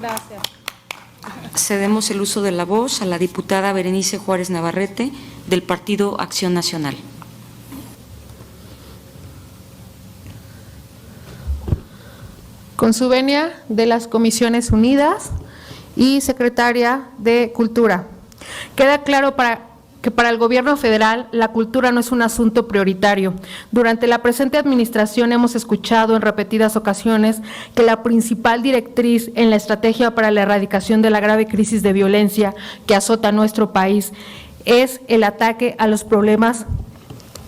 Gracias. Cedemos el uso de la voz a la diputada Berenice Juárez Navarrete, del Partido Acción Nacional. Con su venia de las Comisiones Unidas y secretaria de Cultura. Queda claro que para el Gobierno federal la cultura no es un asunto prioritario. Durante la presente administración hemos escuchado en repetidas ocasiones que la principal directriz en la estrategia para la erradicación de la grave crisis de violencia que azota a nuestro país es el ataque a los problemas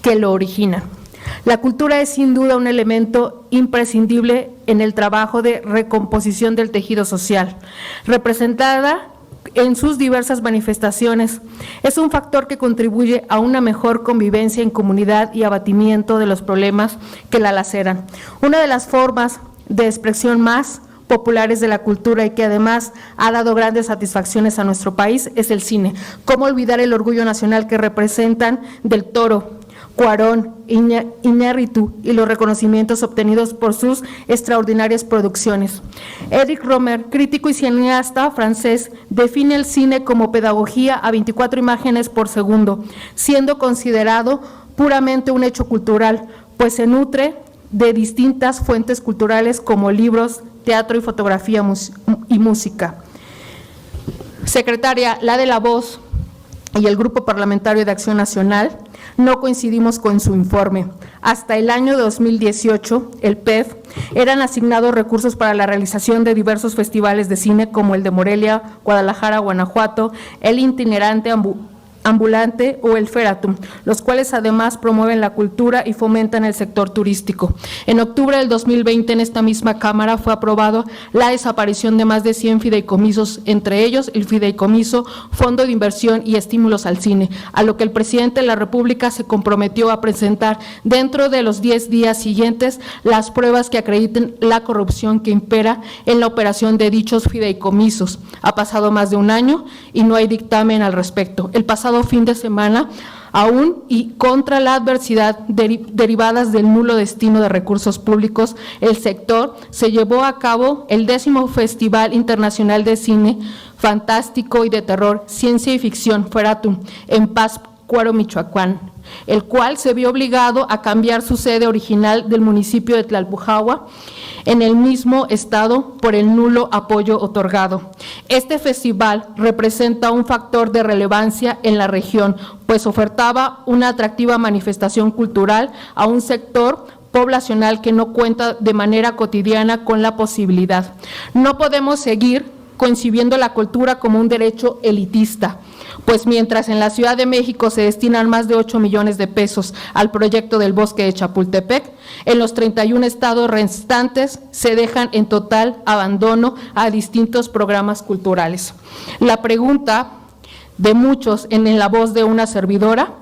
que lo originan. La cultura es sin duda un elemento imprescindible en el trabajo de recomposición del tejido social, representada en sus diversas manifestaciones. Es un factor que contribuye a una mejor convivencia en comunidad y abatimiento de los problemas que la laceran. Una de las formas de expresión más populares de la cultura y que además ha dado grandes satisfacciones a nuestro país es el cine. ¿Cómo olvidar el orgullo nacional que representan Del Toro, Cuarón, Iñárritu y los reconocimientos obtenidos por sus extraordinarias producciones? Éric Rohmer, crítico y cineasta francés, define el cine como pedagogía a 24 imágenes por segundo, siendo considerado puramente un hecho cultural, pues se nutre de distintas fuentes culturales como libros, teatro y fotografía y música. Secretaria, la de la voz y el Grupo Parlamentario de Acción Nacional no coincidimos con su informe. Hasta el año 2018, el PEF eran asignados recursos para la realización de diversos festivales de cine como el de Morelia, Guadalajara, Guanajuato, el itinerante ambulante o el Feratum, los cuales además promueven la cultura y fomentan el sector turístico. En octubre del 2020, en esta misma Cámara, fue aprobado la desaparición de más de 100 fideicomisos, entre ellos el Fideicomiso Fondo de Inversión y Estímulos al Cine, a lo que el presidente de la República se comprometió a presentar dentro de los 10 días siguientes las pruebas que acrediten la corrupción que impera en la operación de dichos fideicomisos. Ha pasado más de un año y no hay dictamen al respecto. El pasado fin de semana, aún y contra la adversidad derivadas del nulo destino de recursos públicos, el sector se llevó a cabo el 10º Festival Internacional de Cine Fantástico y de Terror, Ciencia y Ficción, Feratum, en Pátzcuaro, Michoacán, el cual se vio obligado a cambiar su sede original del municipio de Tlalpujahua, en el mismo estado, por el nulo apoyo otorgado. Este festival representa un factor de relevancia en la región, pues ofertaba una atractiva manifestación cultural a un sector poblacional que no cuenta de manera cotidiana con la posibilidad. No podemos seguir concibiendo la cultura como un derecho elitista, pues mientras en la Ciudad de México se destinan más de 8 millones de pesos al proyecto del Bosque de Chapultepec, en los 31 estados restantes se dejan en total abandono a distintos programas culturales. La pregunta de muchos en la voz de una servidora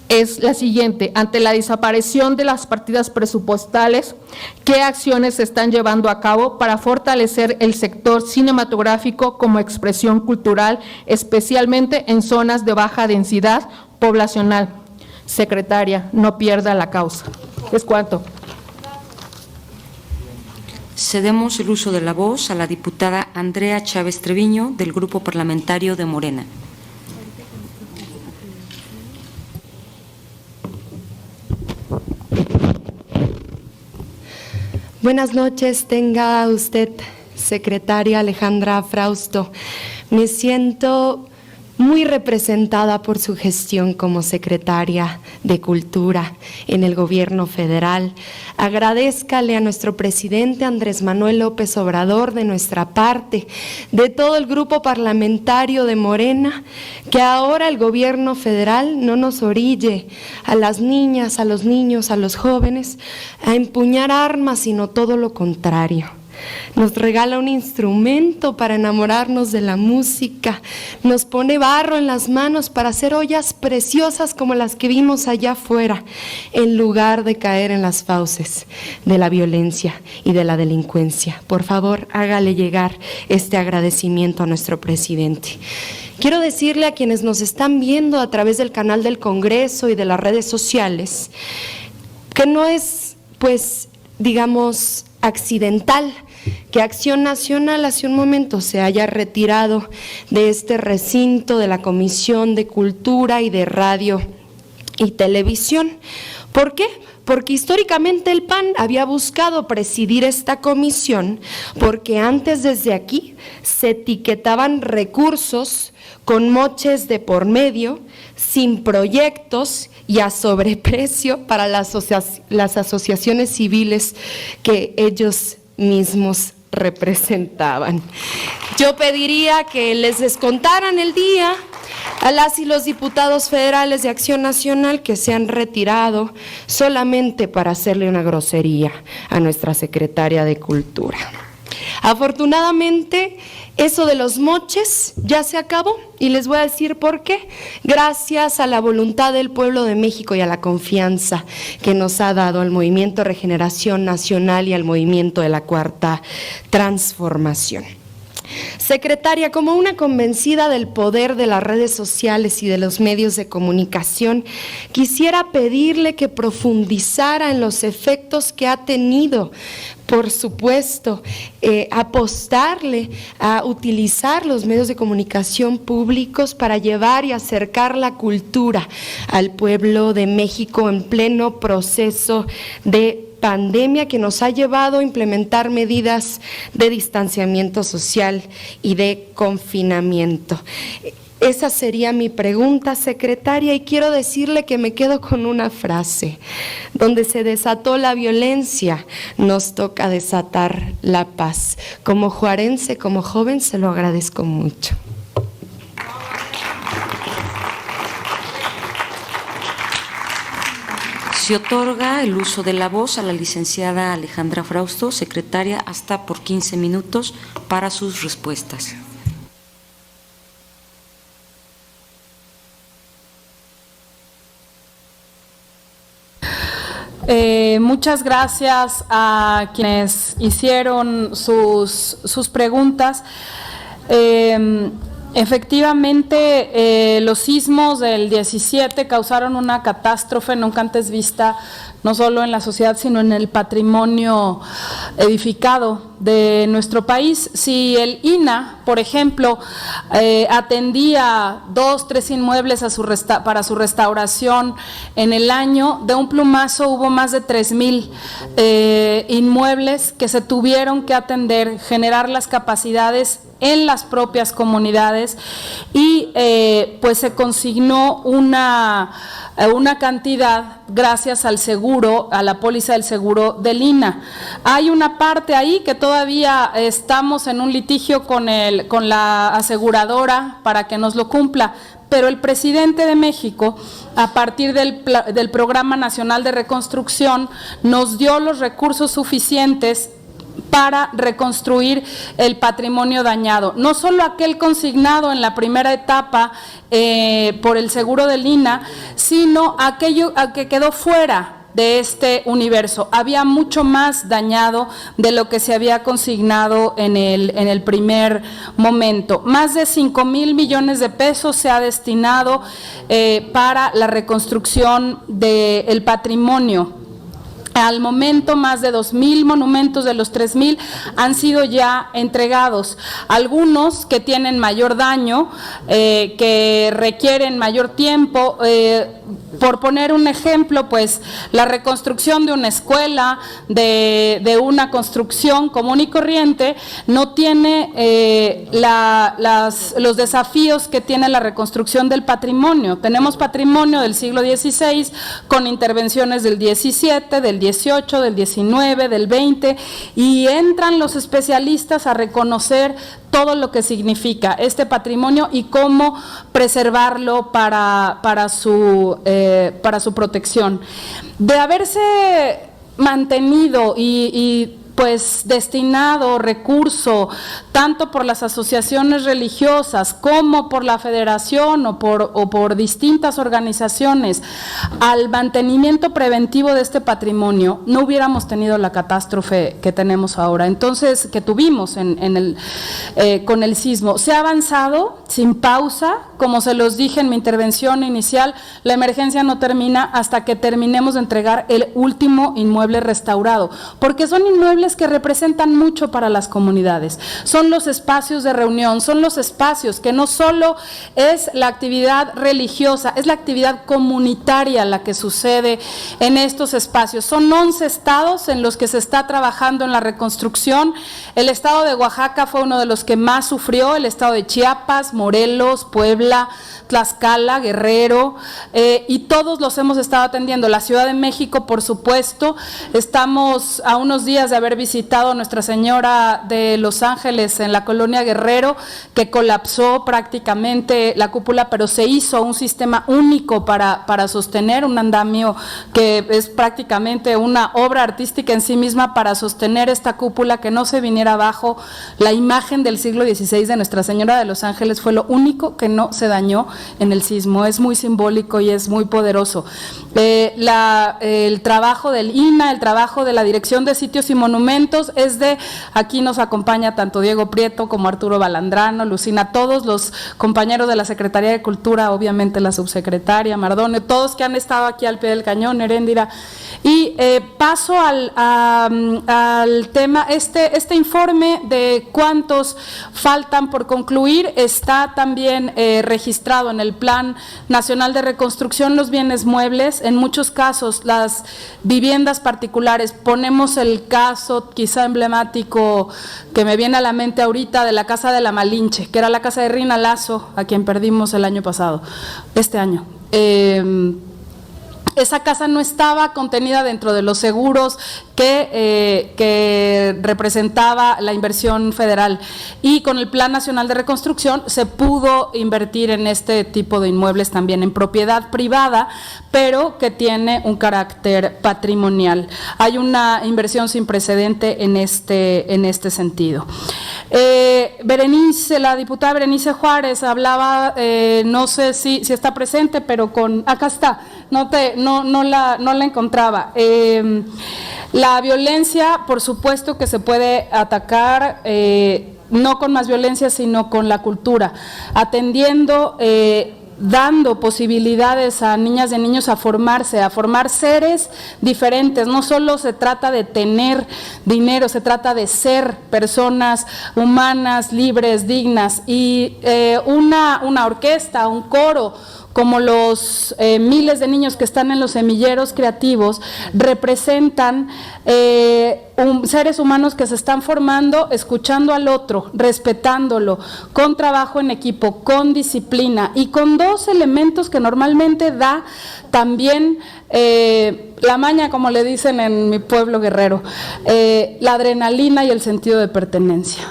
es la siguiente: ante la desaparición de las partidas presupuestales, ¿qué acciones se están llevando a cabo para fortalecer el sector cinematográfico como expresión cultural, especialmente en zonas de baja densidad poblacional? Secretaria, no pierda la causa. ¿Es cuánto? Cedemos el uso de la voz a la diputada Andrea Chávez Treviño, del Grupo Parlamentario de Morena. Buenas noches, tenga usted, secretaria Alejandra Frausto. Me siento muy representada por su gestión como secretaria de Cultura en el Gobierno federal. Agradézcale a nuestro presidente Andrés Manuel López Obrador de nuestra parte, de todo el grupo parlamentario de Morena, que ahora el Gobierno federal no nos orille a las niñas, a los niños, a los jóvenes a empuñar armas, sino todo lo contrario. Nos regala un instrumento para enamorarnos de la música, nos pone barro en las manos para hacer ollas preciosas como las que vimos allá afuera, en lugar de caer en las fauces de la violencia y de la delincuencia. Por favor, hágale llegar este agradecimiento a nuestro presidente. Quiero decirle a quienes nos están viendo a través del canal del Congreso y de las redes sociales que no es, digamos, accidental que Acción Nacional hace un momento se haya retirado de este recinto de la Comisión de Cultura y de Radio y Televisión. ¿Por qué? Porque históricamente el PAN había buscado presidir esta comisión porque antes desde aquí se etiquetaban recursos con moches de por medio, sin proyectos y a sobreprecio para las asociaciones civiles que ellos mismos representaban. Yo pediría que les descontaran el día a las y los diputados federales de Acción Nacional que se han retirado solamente para hacerle una grosería a nuestra secretaria de Cultura. Afortunadamente, eso de los moches ya se acabó y les voy a decir por qué. Gracias a la voluntad del pueblo de México y a la confianza que nos ha dado el Movimiento Regeneración Nacional y al Movimiento de la Cuarta Transformación. Secretaria, como una convencida del poder de las redes sociales y de los medios de comunicación, quisiera pedirle que profundizara en los efectos que ha tenido, por supuesto, apostarle a utilizar los medios de comunicación públicos para llevar y acercar la cultura al pueblo de México en pleno proceso de pandemia que nos ha llevado a implementar medidas de distanciamiento social y de confinamiento. Esa sería mi pregunta, secretaria, y quiero decirle que me quedo con una frase: donde se desató la violencia, nos toca desatar la paz. Como juarense, como joven, se lo agradezco mucho. Se otorga el uso de la voz a la licenciada Alejandra Frausto, secretaria, hasta por 15 minutos para sus respuestas. Muchas gracias a quienes hicieron sus preguntas. Efectivamente, los sismos del 17 causaron una catástrofe nunca antes vista, no solo en la sociedad, sino en el patrimonio edificado de nuestro país. Si el INAH, por ejemplo, atendía 2, 3 inmuebles para su restauración en el año, de un plumazo hubo más de 3,000 inmuebles que se tuvieron que atender, generar las capacidades en las propias comunidades y pues se consignó una cantidad gracias al seguro, a la póliza del seguro del INAH. Hay una parte ahí que todavía estamos en un litigio con la aseguradora para que nos lo cumpla, pero el presidente de México, a partir del Programa Nacional de Reconstrucción, nos dio los recursos suficientes para reconstruir el patrimonio dañado, no solo aquel consignado en la primera etapa por el seguro del INAH, sino aquello que quedó fuera de este universo. Había mucho más dañado de lo que se había consignado en el primer momento. Más de 5,000 millones de pesos se ha destinado para la reconstrucción del patrimonio. Al momento, más de 2,000 monumentos de los 3,000 han sido ya entregados. Algunos que tienen mayor daño, que requieren mayor tiempo. Por poner un ejemplo, pues la reconstrucción de una escuela, de una construcción común y corriente, no tiene los desafíos que tiene la reconstrucción del patrimonio. Tenemos patrimonio del siglo XVI con intervenciones del XVII, del XVIII, del XIX, del XX, y entran los especialistas a reconocer todo lo que significa este patrimonio y cómo preservarlo para su protección. De haberse mantenido y pues destinado recurso tanto por las asociaciones religiosas como por la federación o por distintas organizaciones al mantenimiento preventivo de este patrimonio, no hubiéramos tenido la catástrofe que tenemos ahora, entonces que tuvimos con el sismo. Se ha avanzado sin pausa, como se los dije en mi intervención inicial, la emergencia no termina hasta que terminemos de entregar el último inmueble restaurado, porque son inmuebles inmuebles que representan mucho para las comunidades. Son los espacios de reunión, son los espacios que no solo es la actividad religiosa, es la actividad comunitaria la que sucede en estos espacios. Son 11 estados en los que se está trabajando en la reconstrucción. El estado de Oaxaca fue uno de los que más sufrió, el estado de Chiapas, Morelos, Puebla, Tlaxcala, Guerrero, y todos los hemos estado atendiendo. La Ciudad de México, por supuesto, estamos a unos días de haber visitado Nuestra Señora de Los Ángeles en la colonia Guerrero, que colapsó prácticamente la cúpula, pero se hizo un sistema único para sostener un andamio que es prácticamente una obra artística en sí misma para sostener esta cúpula, que no se viniera abajo. La imagen del siglo XVI de Nuestra Señora de Los Ángeles fue lo único que no se dañó en el sismo. Es muy simbólico y es muy poderoso. El trabajo del INAH, el trabajo de la Dirección de Sitios y Monumentos aquí nos acompaña tanto Diego Prieto como Arturo Balandrano, Lucina, todos los compañeros de la Secretaría de Cultura, obviamente la subsecretaria Mardone, todos que han estado aquí al pie del cañón, Heréndira. Y paso al tema, este informe de cuántos faltan por concluir está también registrado en el Plan Nacional de Reconstrucción. Los bienes muebles, en muchos casos las viviendas particulares, ponemos el caso quizá emblemático que me viene a la mente ahorita de la Casa de la Malinche, que era la casa de Rina Lazo, a quien perdimos el año pasado, este año. Esa casa no estaba contenida dentro de los seguros que representaba la inversión federal, y con el Plan Nacional de Reconstrucción se pudo invertir en este tipo de inmuebles también en propiedad privada, pero que tiene un carácter patrimonial. Hay una inversión sin precedente en este sentido. La diputada Berenice Juárez hablaba, no sé si está presente, pero acá está, no la encontraba. La violencia, por supuesto que se puede atacar, no con más violencia, sino con la cultura, atendiendo, dando posibilidades a niñas y niños a formar seres diferentes. No solo se trata de tener dinero, se trata de ser personas humanas, libres, dignas. Y una orquesta, un coro, como los miles de niños que están en los semilleros creativos, representan seres humanos que se están formando, escuchando al otro, respetándolo, con trabajo en equipo, con disciplina y con dos elementos que normalmente da también la maña, como le dicen en mi pueblo guerrero, la adrenalina y el sentido de pertenencia.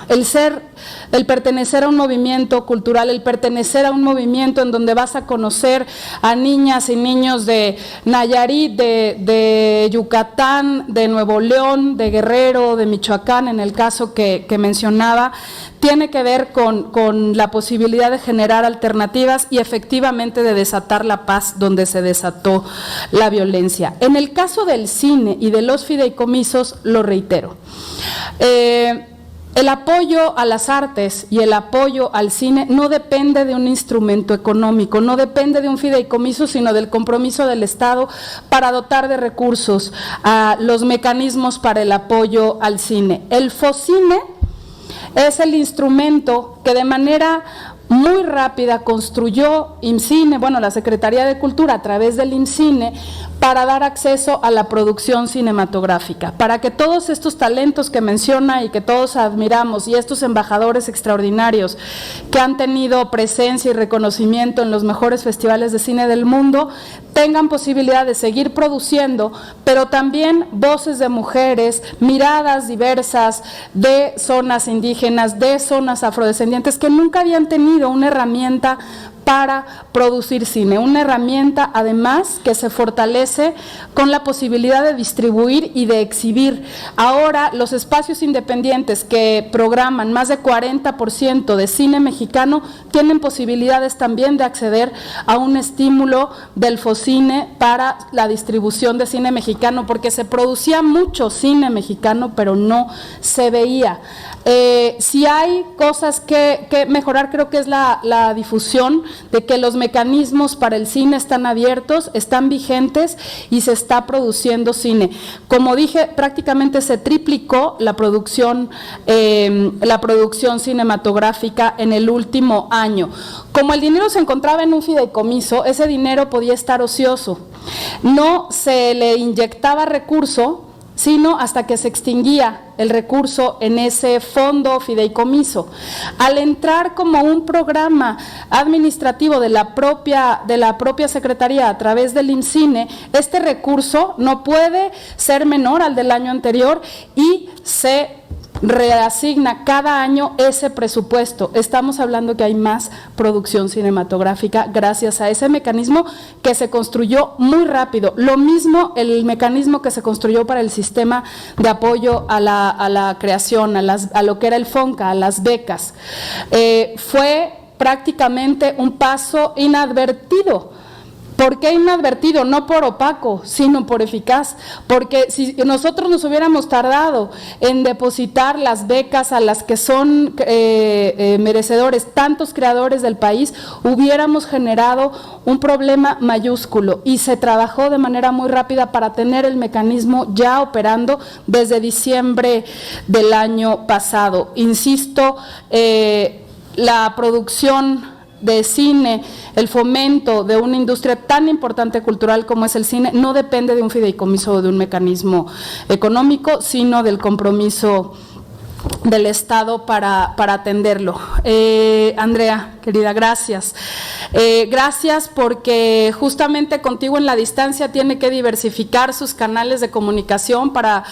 El pertenecer a un movimiento cultural, el pertenecer a un movimiento en donde vas a conocer a niñas y niños de Nayarit, de Yucatán, de Nuevo León, de Guerrero, de Michoacán, en el caso que mencionaba, tiene que ver con la posibilidad de generar alternativas y efectivamente de desatar la paz donde se desató la violencia. En el caso del cine y de los fideicomisos, lo reitero, el apoyo a las artes y el apoyo al cine no depende de un instrumento económico, no depende de un fideicomiso, sino del compromiso del Estado para dotar de recursos a los mecanismos para el apoyo al cine. El FOCINE es el instrumento que de manera muy rápida construyó IMCINE, la Secretaría de Cultura a través del IMCINE, para dar acceso a la producción cinematográfica, para que todos estos talentos que menciona y que todos admiramos, y estos embajadores extraordinarios que han tenido presencia y reconocimiento en los mejores festivales de cine del mundo, tengan posibilidad de seguir produciendo, pero también voces de mujeres, miradas diversas de zonas indígenas, de zonas afrodescendientes, que nunca habían tenido una herramienta para producir cine, una herramienta además que se fortalece con la posibilidad de distribuir y de exhibir. Ahora los espacios independientes que programan más de 40% de cine mexicano tienen posibilidades también de acceder a un estímulo del FOCINE para la distribución de cine mexicano, porque se producía mucho cine mexicano pero no se veía. Si hay cosas que mejorar, creo que es la difusión. de que los mecanismos para el cine están abiertos, están vigentes y se está produciendo cine. Como dije, prácticamente se triplicó la producción cinematográfica en el último año. Como el dinero se encontraba en un fideicomiso, ese dinero podía estar ocioso. No se le inyectaba recurso, sino hasta que se extinguía el recurso en ese fondo fideicomiso. Al entrar como un programa administrativo de la propia Secretaría a través del IMCINE, este recurso no puede ser menor al del año anterior y se reasigna cada año ese presupuesto. Estamos hablando que hay más producción cinematográfica gracias a ese mecanismo que se construyó muy rápido. Lo mismo el mecanismo que se construyó para el sistema de apoyo a la creación, a lo que era el FONCA, a las becas. Fue prácticamente un paso inadvertido. ¿Por qué inadvertido? No por opaco, sino por eficaz, porque si nosotros nos hubiéramos tardado en depositar las becas a las que son merecedores tantos creadores del país, hubiéramos generado un problema mayúsculo y se trabajó de manera muy rápida para tener el mecanismo ya operando desde diciembre del año pasado. Insisto, la producción de cine, el fomento de una industria tan importante cultural como es el cine, no depende de un fideicomiso o de un mecanismo económico, sino del compromiso del Estado para atenderlo. Andrea, querida, gracias. Gracias porque justamente Contigo en la Distancia tiene que diversificar sus canales de comunicación para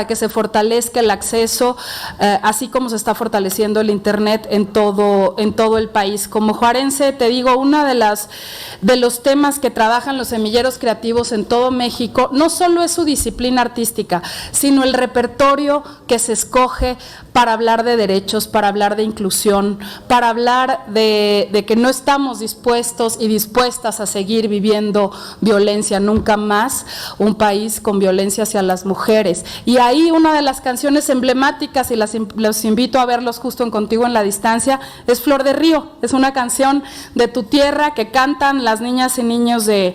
que se fortalezca el acceso, así como se está fortaleciendo el Internet en todo el país. Como juarense, te digo, uno de los temas que trabajan los semilleros creativos en todo México, no solo es su disciplina artística, sino el repertorio que se escoge para hablar de derechos, para hablar de inclusión, para hablar de que no estamos dispuestos y dispuestas a seguir viviendo violencia, nunca más un país con violencia hacia las mujeres. Y ahí una de las canciones emblemáticas, y los invito a verlos justo en Contigo en la Distancia, es Flor de Río, es una canción de tu tierra que cantan las niñas y niños de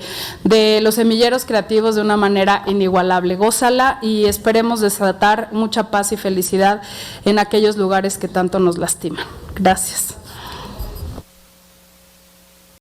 los semilleros creativos de una manera inigualable. Gózala y esperemos desatar mucha paz y felicidad en aquellos lugares que tanto nos lastiman. Gracias.